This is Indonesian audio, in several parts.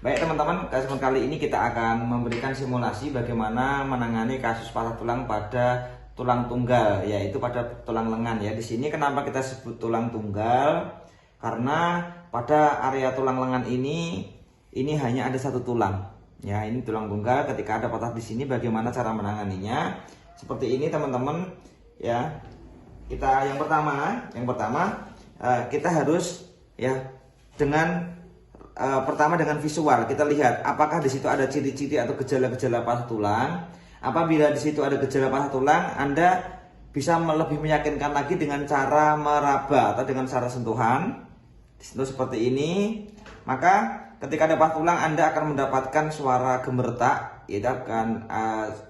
Baik teman-teman, kesempatan kali ini kita akan memberikan simulasi bagaimana menangani kasus patah tulang pada tulang tunggal, yaitu pada tulang lengan ya. Di sini kenapa kita sebut tulang tunggal? Karena pada area tulang lengan ini hanya ada satu tulang. Ya, ini tulang tunggal. Ketika ada patah di sini, bagaimana cara menanganinya? Seperti ini teman-teman ya. Kita yang pertama kita harus ya pertama dengan visual kita lihat apakah di situ ada ciri-ciri atau gejala-gejala patah tulang. Apabila di situ ada gejala patah tulang, Anda bisa lebih meyakinkan lagi dengan cara meraba atau dengan cara sentuhan. Disentuh seperti ini, maka ketika ada patah tulang Anda akan mendapatkan suara gemertak, itu akan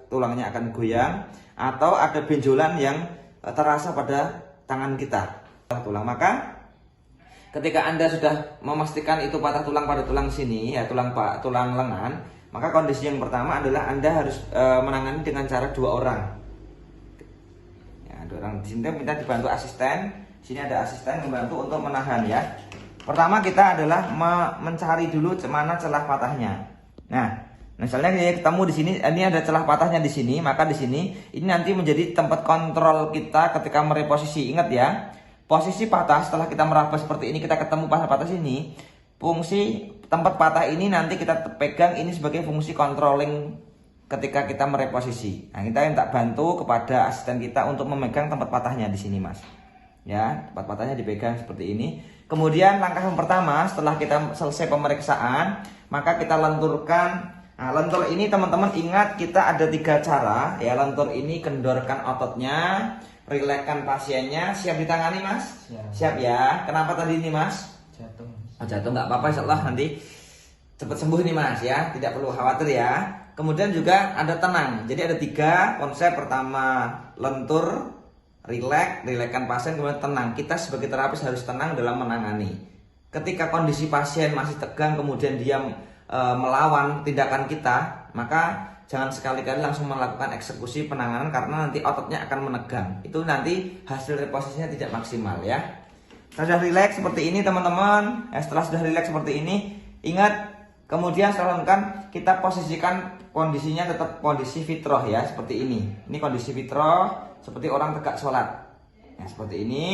tulangnya akan goyang, atau ada benjolan yang terasa pada tangan kita tulang. Maka ketika Anda sudah memastikan itu patah tulang pada tulang sini ya, tulang lengan, maka kondisi yang pertama adalah Anda harus menangani dengan cara dua orang. Ya, dua orang. Di sini minta dibantu asisten. Sini ada asisten membantu untuk menahan ya. Pertama kita adalah mencari dulu mana celah patahnya. Nah, misalnya ketemu di sini, ini ada celah patahnya di sini, maka di sini ini nanti menjadi tempat kontrol kita ketika mereposisi. Ingat ya, posisi patah setelah kita meraba seperti ini, kita ketemu patah sini, fungsi tempat patah ini nanti kita pegang ini sebagai fungsi controlling ketika kita mereposisi. Nah, kita minta bantu kepada asisten kita untuk memegang tempat patahnya di sini, Mas. Ya, tempat patahnya dipegang seperti ini. Kemudian langkah yang pertama setelah kita selesai pemeriksaan, maka kita lenturkan. Nah, lentur ini teman-teman ingat kita ada 3 cara ya. Lentur ini kendorkan ototnya, rilekskan pasiennya. Siap ditangani, Mas? Siap ya. Kenapa tadi ini, Mas? Jatuh. Oh, jatuh nggak apa-apa, insyaallah nanti cepat sembuh nih, Mas ya. Tidak perlu khawatir ya. Kemudian juga ada tenang. Jadi ada 3 konsep. Pertama lentur, rilekskan pasien, kemudian tenang. Kita sebagai terapis harus tenang dalam menangani. Ketika kondisi pasien masih tegang kemudian dia melawan tindakan kita, maka jangan sekali-kali langsung melakukan eksekusi penanganan karena nanti ototnya akan menegang. Itu nanti hasil reposisinya tidak maksimal ya. Sudah rileks seperti ini teman-teman. Setelah sudah rileks seperti ini, ingat kemudian setelah kita posisikan kondisinya tetap kondisi fitroh ya, seperti ini. Ini kondisi fitroh seperti orang tegak sholat. Nah, seperti ini.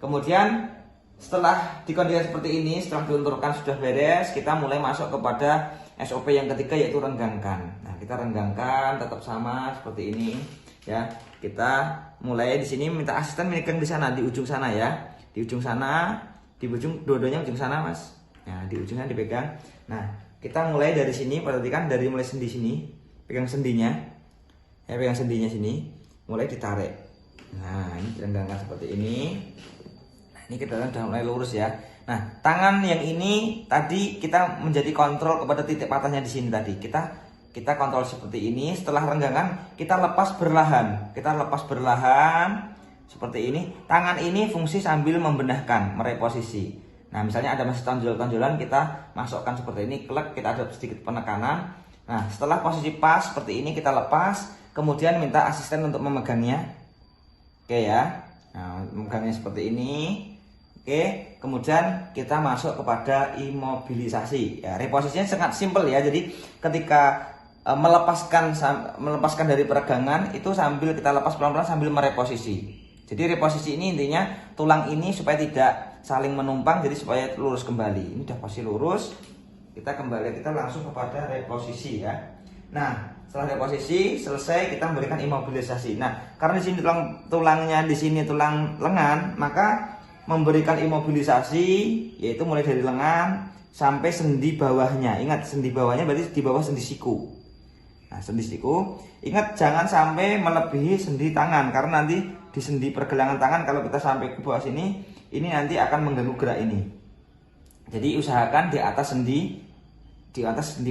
Kemudian setelah dikondisikan seperti ini, setelah diunturkan sudah beres, kita mulai masuk kepada SOP yang ketiga, yaitu renggangkan. Nah, kita renggangkan tetap sama seperti ini ya. Kita mulai di sini minta asisten megang di sana, di ujung sana ya. Di ujung sana, di ujung dua-duanya ujung sana, Mas. Nah, di ujungnya dipegang. Nah, kita mulai dari sini, perhatikan dari mulai sendi sini, pegang sendinya. Ya, pegang sendinya sini, mulai ditarik. Nah, ini renggangkan seperti ini. Ini kita sudah mulai lurus ya. Nah, tangan yang ini tadi kita menjadi kontrol kepada titik patahnya di sini tadi. Kita kontrol seperti ini. Setelah renggangan kita lepas berlahan. Kita lepas berlahan seperti ini. Tangan ini fungsi sambil membenahkan, mereposisi. Nah, misalnya ada masih tonjol-tonjolan, kita masukkan seperti ini, klek, kita ada sedikit penekanan. Nah, setelah posisi pas seperti ini kita lepas, kemudian minta asisten untuk memegangnya. Oke ya. Nah, memegangnya seperti ini. Oke, kemudian kita masuk kepada imobilisasi. Ya, reposisinya sangat simpel ya. Jadi ketika melepaskan dari peregangan itu sambil kita lepas pelan-pelan sambil mereposisi. Jadi reposisi ini intinya tulang ini supaya tidak saling menumpang, jadi supaya lurus kembali. Ini udah posisi lurus. Kita langsung kepada reposisi ya. Nah, setelah reposisi selesai kita memberikan imobilisasi. Nah, karena di sini tulangnya di sini tulang lengan, maka memberikan imobilisasi yaitu mulai dari lengan sampai sendi bawahnya. Ingat, sendi bawahnya berarti di bawah sendi siku. Nah, sendi siku, ingat jangan sampai melebihi sendi tangan karena nanti di sendi pergelangan tangan kalau kita sampai ke bawah sini, ini nanti akan mengganggu gerak ini. Jadi usahakan di atas sendi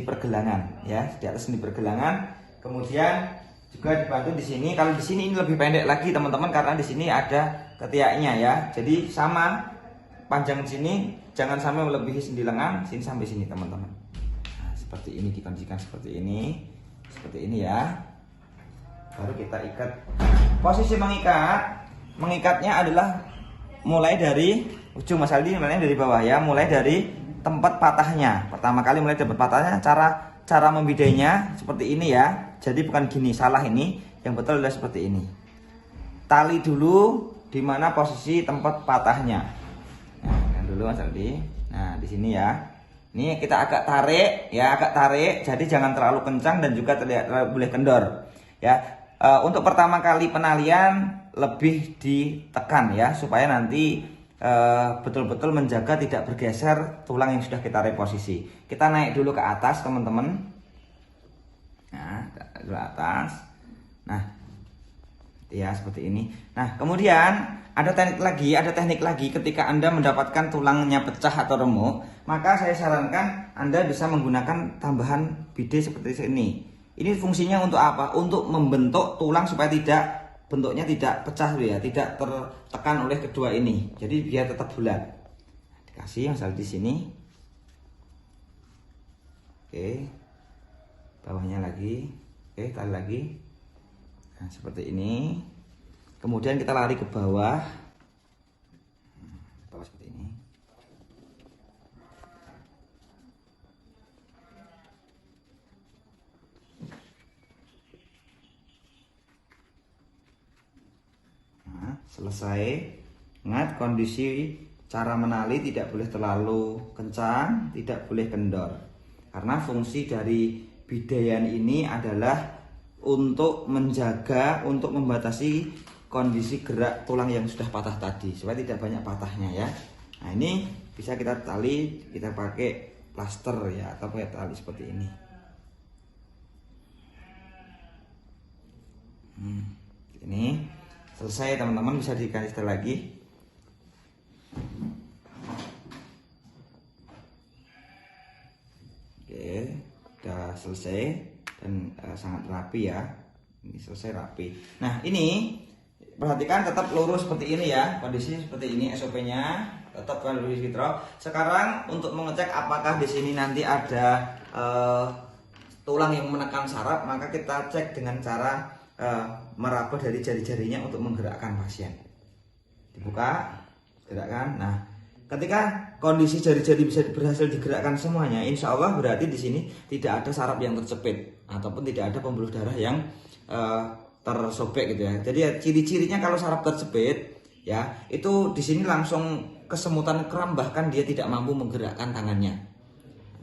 pergelangan ya, di atas sendi pergelangan. Kemudian juga dibantu di sini. Kalau di sini ini lebih pendek lagi teman-teman karena di sini ada ketiaknya ya. Jadi sama panjang di sini, jangan sampai melebihi sendi lengan, sini sampai sini teman-teman. Nah, seperti ini dikondisikan seperti ini ya. Baru kita ikat. Posisi mengikatnya adalah mulai dari ujung Mas Aldi, mulai dari bawah ya, mulai dari tempat patahnya. Pertama kali mulai dapat patahnya, cara membidainya seperti ini ya. Jadi bukan gini, salah ini. Yang betul adalah seperti ini. Tali dulu di mana posisi tempat patahnya. Nah, dulu Mas Aldi. Nah, di sini ya. Ini kita agak tarik ya, agak tarik. Jadi jangan terlalu kencang dan juga tidak boleh kendor. Ya. Untuk pertama kali penalian lebih ditekan ya, supaya nanti betul-betul menjaga tidak bergeser tulang yang sudah kita reposisi. Kita naik dulu ke atas teman-teman. Nah, ke atas. Nah, ya seperti ini. Nah, kemudian ada teknik lagi ketika Anda mendapatkan tulangnya pecah atau remuk, maka saya sarankan Anda bisa menggunakan tambahan bide seperti ini. Ini fungsinya untuk apa? Untuk membentuk tulang supaya bentuknya tidak pecah ya, tidak tertekan oleh kedua ini. Jadi biar tetap bulat. Dikasih misal di sini. Oke. Bawahnya lagi. Oke, tali lagi. Nah, seperti ini. Kemudian kita lari ke bawah. Bawah seperti ini. Selesai. Ingat kondisi cara menali tidak boleh terlalu kencang, tidak boleh kendor. Karena fungsi dari bidaian ini adalah untuk menjaga, untuk membatasi kondisi gerak tulang yang sudah patah tadi supaya tidak banyak patahnya ya. Nah, ini bisa kita tali, kita pakai plaster ya, atau pakai tali seperti ini. Ini selesai teman-teman, bisa dikasih lagi. Oke, udah selesai dan sangat rapi ya. Ini selesai rapi. Nah, ini perhatikan tetap lurus seperti ini ya. Kondisi seperti ini SOP-nya, tetap lurus gitu. Sekarang untuk mengecek apakah di sini nanti ada tulang yang menekan saraf, maka kita cek dengan cara meraba dari jari-jarinya untuk menggerakkan pasien. Dibuka, gerakkan. Nah, ketika kondisi jari-jari bisa berhasil digerakkan semuanya, insya Allah berarti di sini tidak ada saraf yang terjepit ataupun tidak ada pembuluh darah yang tersobek gitu ya. Jadi ciri-cirinya kalau saraf terjepit ya, itu di sini langsung kesemutan kram, bahkan dia tidak mampu menggerakkan tangannya.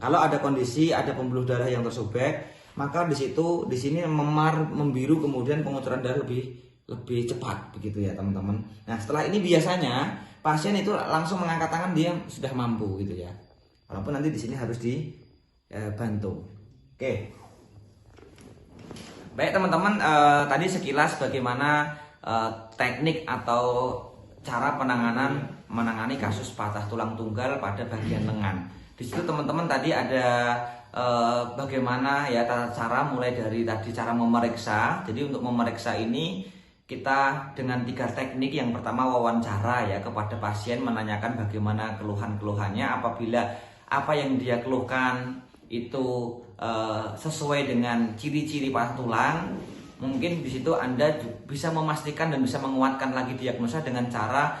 Kalau ada kondisi ada pembuluh darah yang tersobek, maka di sini membiru, kemudian pengucuran darah lebih cepat begitu ya teman-teman. Nah, setelah ini biasanya pasien itu langsung mengangkat tangan, dia sudah mampu gitu ya. Walaupun nanti di sini harus dibantu. Oke. Baik teman-teman, tadi sekilas bagaimana teknik atau cara menangani kasus patah tulang tunggal pada bagian lengan. Di situ teman-teman tadi ada bagaimana ya tata cara, mulai dari tadi cara memeriksa. Jadi untuk memeriksa ini kita dengan 3 teknik. Yang pertama wawancara ya kepada pasien, menanyakan bagaimana keluhan-keluhannya. Apabila apa yang dia keluhkan itu sesuai dengan ciri-ciri patah tulang, mungkin di situ Anda bisa memastikan dan bisa menguatkan lagi diagnosa dengan cara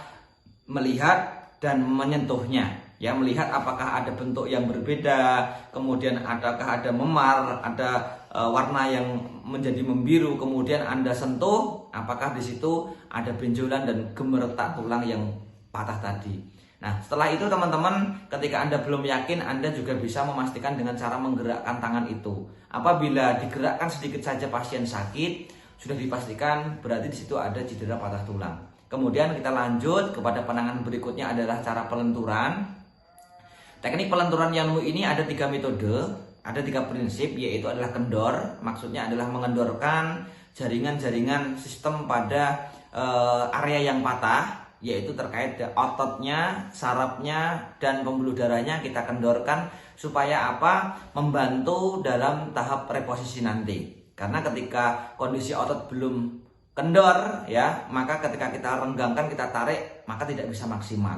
melihat dan menyentuhnya. Ya, melihat apakah ada bentuk yang berbeda, kemudian adakah ada memar, ada warna yang menjadi membiru, kemudian Anda sentuh, apakah di situ ada benjolan dan gemeretak tulang yang patah tadi. Nah, setelah itu teman-teman, ketika Anda belum yakin, Anda juga bisa memastikan dengan cara menggerakkan tangan itu. Apabila digerakkan sedikit saja pasien sakit, sudah dipastikan berarti di situ ada cedera patah tulang. Kemudian kita lanjut kepada penanganan berikutnya adalah cara pelenturan. Teknik pelenturan Yanwu ini ada 3 metode, ada 3 prinsip, yaitu adalah kendor. Maksudnya adalah mengendorkan jaringan-jaringan sistem pada area yang patah, yaitu terkait ototnya, sarafnya, dan pembuluh darahnya kita kendorkan supaya apa? Membantu dalam tahap reposisi nanti. Karena ketika kondisi otot belum kendor ya, maka ketika kita renggangkan, kita tarik, maka tidak bisa maksimal.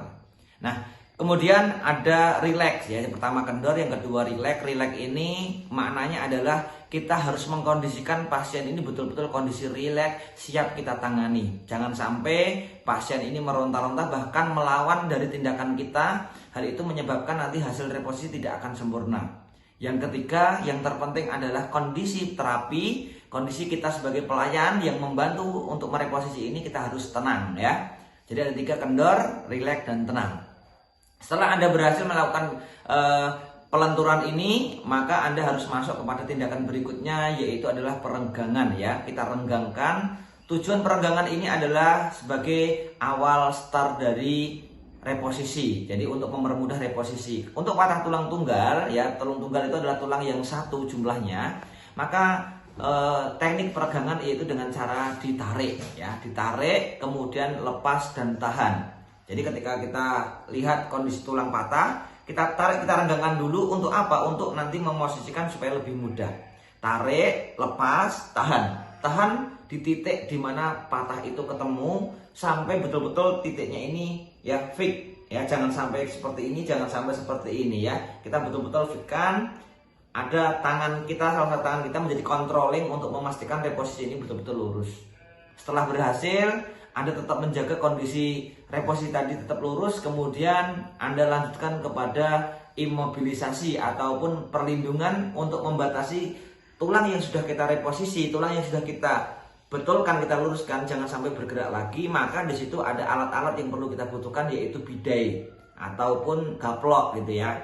Nah, Kemudian ada relax ya. Yang pertama kendor, yang kedua relax. Relax ini maknanya adalah kita harus mengkondisikan pasien ini betul-betul kondisi relax, siap kita tangani. Jangan sampai pasien ini meronta-ronta bahkan melawan dari tindakan kita. Hal itu menyebabkan nanti hasil reposisi tidak akan sempurna. Yang ketiga, yang terpenting adalah kondisi terapi, kondisi kita sebagai pelayan yang membantu untuk mereposisi ini kita harus tenang ya. Jadi ada 3, kendor, relax, dan tenang. Setelah Anda berhasil melakukan pelenturan ini, maka Anda harus masuk kepada tindakan berikutnya, yaitu adalah perenggangan ya. Kita renggangkan. Tujuan perenggangan ini adalah sebagai awal start dari reposisi. Jadi untuk mempermudah reposisi. Untuk patah tulang tunggal ya, tulang tunggal itu adalah tulang yang satu jumlahnya. Maka teknik peregangan yaitu dengan cara ditarik ya, ditarik kemudian lepas dan tahan. Jadi ketika kita lihat kondisi tulang patah, kita tarik, kita renggangkan dulu untuk apa? Untuk nanti memosisikan supaya lebih mudah. Tarik, lepas, tahan. Tahan di titik di mana patah itu ketemu sampai betul-betul titiknya ini ya fix ya. Jangan sampai seperti ini, jangan sampai seperti ini ya. Kita betul-betul fixkan. Ada tangan kita, salah satu tangan kita menjadi controlling untuk memastikan reposisi ini betul-betul lurus. Setelah berhasil, Anda tetap menjaga kondisi reposisi tadi tetap lurus, kemudian Anda lanjutkan kepada imobilisasi ataupun perlindungan untuk membatasi tulang yang sudah kita reposisi, tulang yang sudah kita betulkan, kita luruskan, jangan sampai bergerak lagi. Maka di situ ada alat-alat yang perlu kita butuhkan, yaitu bidai ataupun gaplok gitu ya.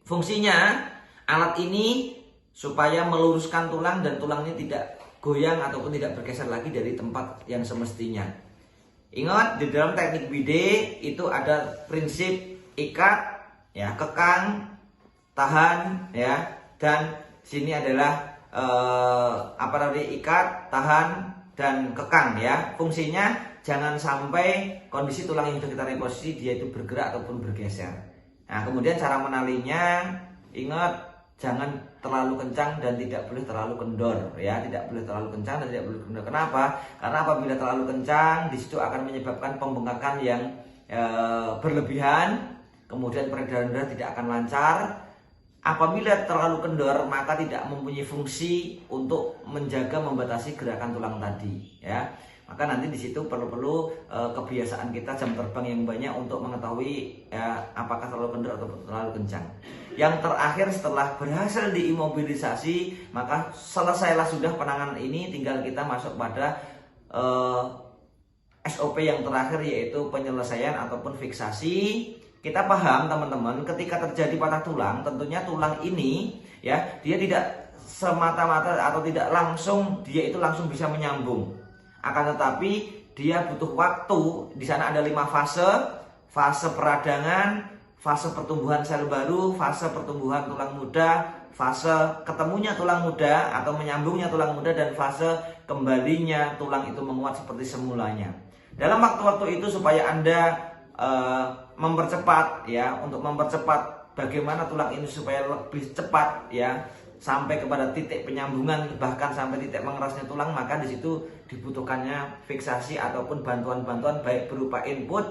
Fungsinya alat ini supaya meluruskan tulang dan tulangnya tidak goyang ataupun tidak bergeser lagi dari tempat yang semestinya. Ingat, di dalam teknik bidai itu ada prinsip ikat ya, kekang, tahan ya, dan sini adalah ikat, tahan, dan kekang ya. Fungsinya jangan sampai kondisi tulang yang sudah kita reposisi dia itu bergerak ataupun bergeser. Nah, kemudian cara menalinya, ingat, jangan terlalu kencang dan tidak boleh terlalu kendor ya, tidak boleh terlalu kencang dan tidak boleh kendor. Kenapa? Karena apabila terlalu kencang di situ akan menyebabkan pembengkakan yang berlebihan, kemudian peredaran darah tidak akan lancar. Apabila terlalu kendor maka tidak mempunyai fungsi untuk menjaga membatasi gerakan tulang tadi ya. Maka nanti di situ perlu kebiasaan kita jam terbang yang banyak untuk mengetahui ya, apakah terlalu kendor atau terlalu kencang. Yang terakhir, setelah berhasil diimobilisasi, maka selesailah sudah penanganan ini. Tinggal kita masuk pada SOP yang terakhir, yaitu penyelesaian ataupun fiksasi. Kita paham teman-teman, ketika terjadi patah tulang, tentunya tulang ini ya, dia tidak semata-mata atau tidak langsung dia itu langsung bisa menyambung. Akan tetapi dia butuh waktu. Di sana ada 5 fase. Fase peradangan, fase pertumbuhan sel baru, fase pertumbuhan tulang muda, fase ketemunya tulang muda atau menyambungnya tulang muda, dan fase kembalinya tulang itu menguat seperti semulanya. Dalam waktu-waktu itu supaya Anda mempercepat ya, untuk mempercepat bagaimana tulang ini supaya lebih cepat ya, sampai kepada titik penyambungan, bahkan sampai titik mengerasnya tulang, maka di situ dibutuhkannya fiksasi ataupun bantuan-bantuan baik berupa input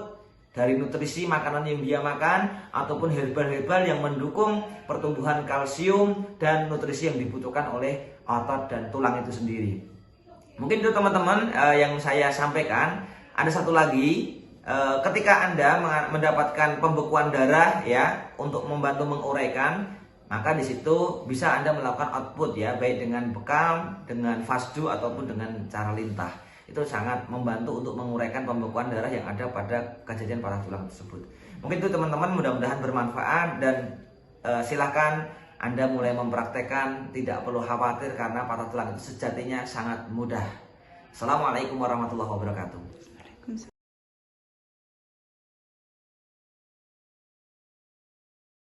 dari nutrisi makanan yang dia makan ataupun herbal-herbal yang mendukung pertumbuhan kalsium dan nutrisi yang dibutuhkan oleh otot dan tulang itu sendiri. Mungkin itu teman-teman yang saya sampaikan. Ada satu lagi, ketika Anda mendapatkan pembekuan darah ya untuk membantu menguraikan, maka di situ bisa Anda melakukan output ya, baik dengan bekam, dengan fasdu ataupun dengan cara lintah. Itu sangat membantu untuk menguraikan pembekuan darah yang ada pada kejadian patah tulang tersebut. Mungkin itu teman-teman, mudah-mudahan bermanfaat, dan silakan Anda mulai mempraktekkan, tidak perlu khawatir karena patah tulang itu sejatinya sangat mudah. Assalamualaikum warahmatullahi wabarakatuh.